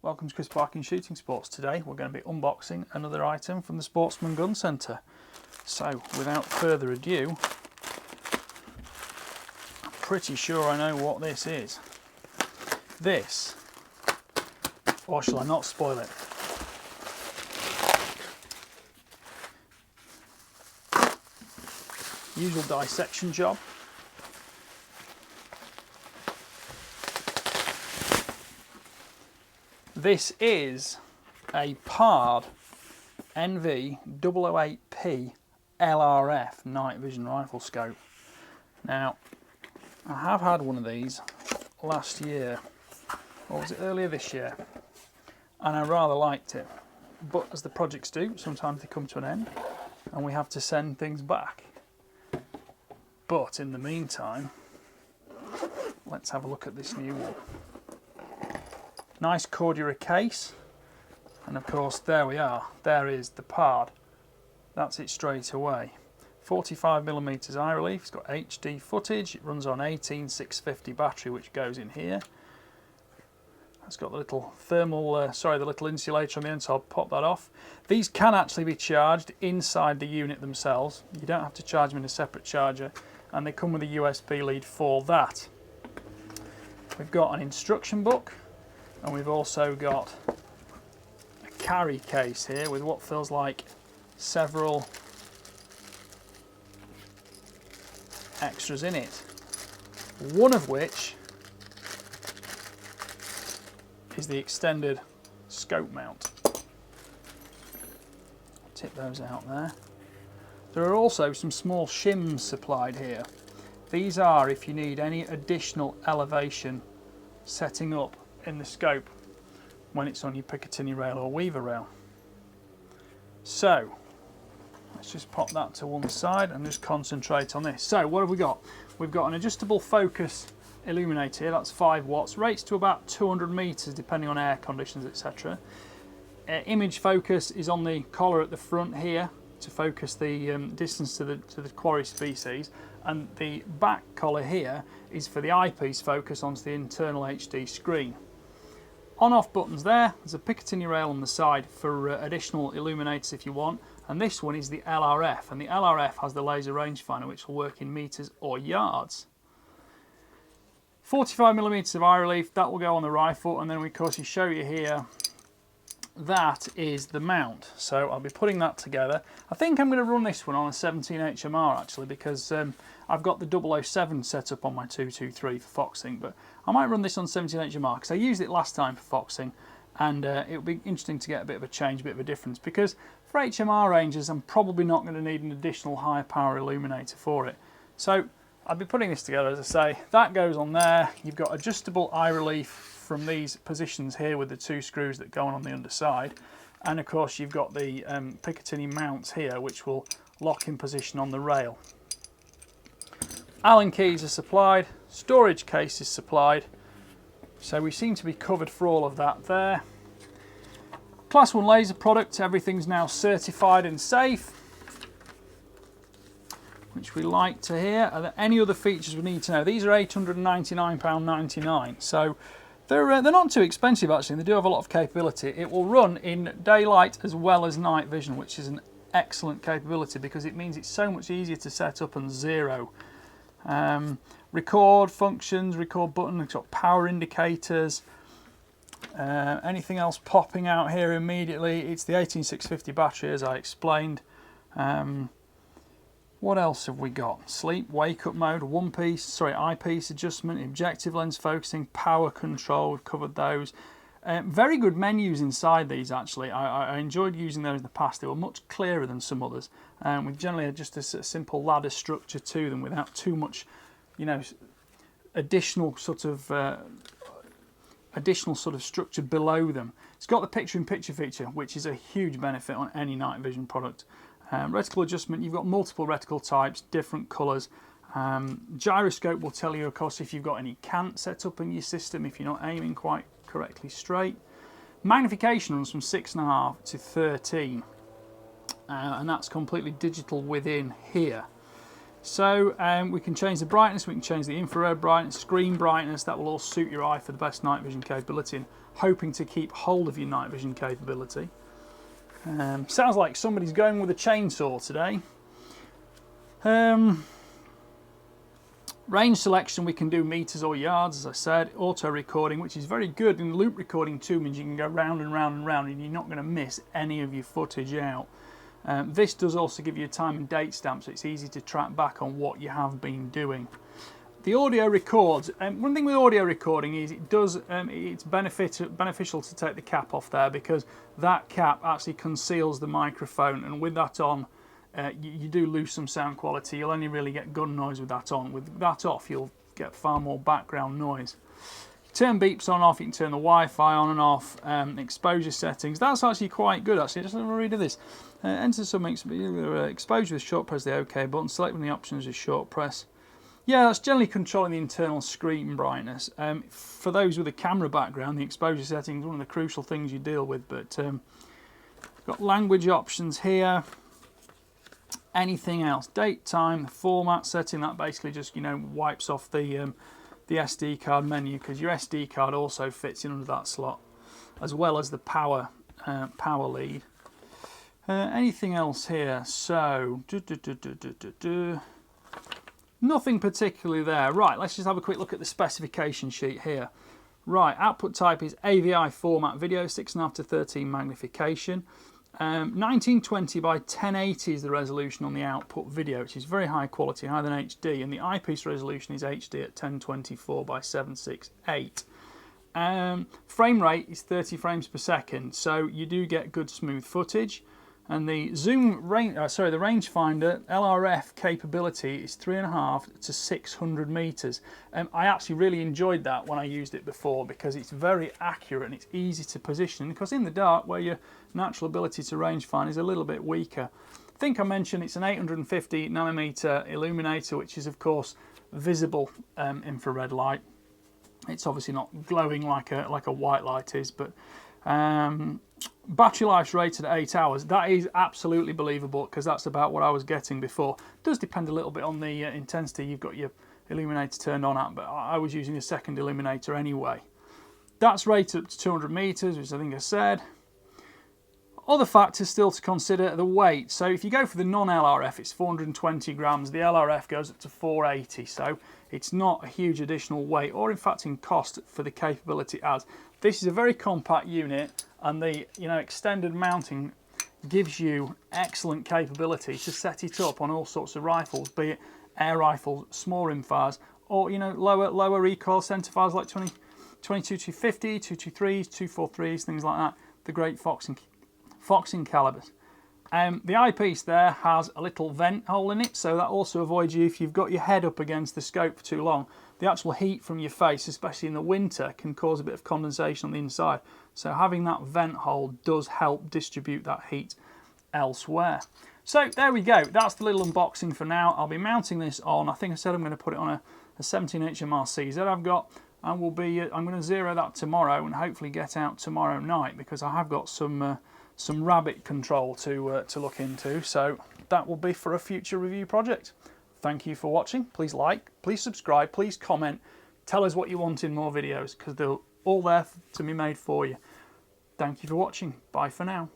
Welcome to Chris Parkin Shooting Sports. Today we're going to be unboxing another item from the Sportsman Gun Centre. So without further ado, I'm pretty sure I know what this is. This, or shall I not spoil it? Usual dissection job. This is a PARD NV008P LRF night vision rifle scope. Now, I have had one of these last year, or was it earlier this year, and I rather liked it. But as the projects do, sometimes they come to an end and we have to send things back. But in the meantime, let's have a look at this new one. Nice Cordura case, and of course there we are, there is the PARD. That's it straight away. 45mm eye relief, it's got HD footage, it runs on 18650 battery which goes in here. It's got the little thermal, the little insulator on the end, so I'll pop that off. These can actually be charged inside the unit themselves. You don't have to charge them in a separate charger, and they come with a USB lead for that. We've got an instruction book, and we've also got a carry case here with what feels like several extras in it. One of which is the extended scope mount. Tip those out there. There are also some small shims supplied here. These are if you need any additional elevation setting up in the scope when it's on your Picatinny rail or Weaver rail. So let's just pop that to one side and just concentrate on this. So what have we got? We've got an adjustable focus illuminator here, that's 5 watts, rates to about 200 meters depending on air conditions, etc. Image focus is on the collar at the front here to focus the distance to the quarry species, and the back collar here is for the eyepiece focus onto the internal HD screen. On-off buttons there, there's a Picatinny rail on the side for additional illuminators if you want, and this one is the LRF, and the LRF has the laser rangefinder which will work in meters or yards. 45mm of eye relief, that will go on the rifle, and then of course we show you here, that is the mount. So I'll be putting that together. I think I'm going to run this one on a 17 HMR actually, because I've got the 007 set up on my 223 for foxing, but I might run this on 17 HMR because I used it last time for foxing, and it'll be interesting to get a bit of a change, a bit of a difference, because for HMR ranges I'm probably not going to need an additional higher power illuminator for it. So I'll be putting this together, as I say. That goes on there. You've got adjustable eye relief from these positions here with the 2 screws that go on the underside, and of course you've got the Picatinny mounts here which will lock in position on the rail. Allen keys are supplied, storage case is supplied, so we seem to be covered for all of that there. Class 1 laser product, everything's now certified and safe, which we like to hear. Are there any other features we need to know? These are £899.99, so they're not too expensive actually. They do have a lot of capability. It will run in daylight as well as night vision, which is an excellent capability because it means it's so much easier to set up and zero. Record functions, record button, it's got power indicators. Anything else popping out here immediately? It's the 18650 battery, as I explained. What else have we got? Sleep, wake up mode, eyepiece adjustment, objective lens focusing, power control, we've covered those. Very good menus inside these actually. I enjoyed using those in the past. They were much clearer than some others. With generally just a simple ladder structure to them without too much, additional sort of structure below them. It's got the picture-in-picture feature, which is a huge benefit on any night vision product. Reticle adjustment, you've got multiple reticle types, different colours. Gyroscope will tell you, of course, if you've got any cant set up in your system, if you're not aiming quite correctly straight. Magnification runs from 6.5 to 13, and that's completely digital within here. So we can change the brightness, we can change the infrared brightness, screen brightness. That will all suit your eye for the best night vision capability, and hoping to keep hold of your night vision capability. Sounds like somebody's going with a chainsaw today. Range selection, we can do meters or yards, as I said. Auto recording, which is very good, and loop recording too means you can go round and round and round and you're not going to miss any of your footage out. This does also give you a time and date stamp, so it's easy to track back on what you have been doing. The audio records. One thing with audio recording is it's beneficial to take the cap off there, because that cap actually conceals the microphone, and with that on, you do lose some sound quality. You'll only really get gun noise with that on. With that off, you'll get far more background noise. Turn beeps on and off. You can turn the Wi-Fi on and off. Exposure settings. That's actually quite good. Actually, just have a read of this. Enter some exposure with short press the OK button. Select one of the options with short press. Yeah, that's generally controlling the internal screen brightness. For those with a camera background, the exposure settings is one of the crucial things you deal with. But got language options here. Anything else? Date, time, the format setting. That basically just wipes off the SD card menu, because your SD card also fits in under that slot, as well as the power lead. Anything else here? So nothing particularly there. Right, let's just have a quick look at the specification sheet here. Right, output type is AVI format video, 6.5 to 13 magnification. 1920 by 1080 is the resolution on the output video, which is very high quality, higher than HD, and the eyepiece resolution is HD at 1024 by 768. Frame rate is 30 frames per second, so you do get good smooth footage. And the the rangefinder LRF capability is 3.5 to 600 meters. I actually really enjoyed that when I used it before, because it's very accurate and it's easy to position, because in the dark, where your natural ability to rangefind is a little bit weaker. I think I mentioned it's an 850 nanometer illuminator, which is of course visible infrared light. It's obviously not glowing like a white light is, but battery life's rated at 8 hours. That is absolutely believable, because that's about what I was getting before. It does depend a little bit on the intensity you've got your illuminator turned on at, but I was using a second illuminator anyway. That's rated up to 200 meters, which I think I said. Other factors still to consider: the weight. So if you go for the non-LRF, it's 420 grams. The LRF goes up to 480, so it's not a huge additional weight, or in fact in cost, for the capability it has. This is a very compact unit, and the extended mounting gives you excellent capability to set it up on all sorts of rifles, be it air rifles, small rimfires, or lower recoil centre fires like 22-250, 223s, 243s, things like that. The great foxing calibers. The eyepiece there has a little vent hole in it, so that also avoids you, if you've got your head up against the scope for too long, the actual heat from your face, especially in the winter, can cause a bit of condensation on the inside. So having that vent hole does help distribute that heat elsewhere. So there we go. That's the little unboxing for now. I'll be mounting this on, I think I said I'm going to put it on a 17-inch MRC that I've got, and I'm going to zero that tomorrow and hopefully get out tomorrow night, because I have got some rabbit control to look into. So that will be for a future review project. Thank you for watching. Please like, please subscribe, please comment. Tell us what you want in more videos, because they're all there to be made for you. Thank you for watching. Bye for now.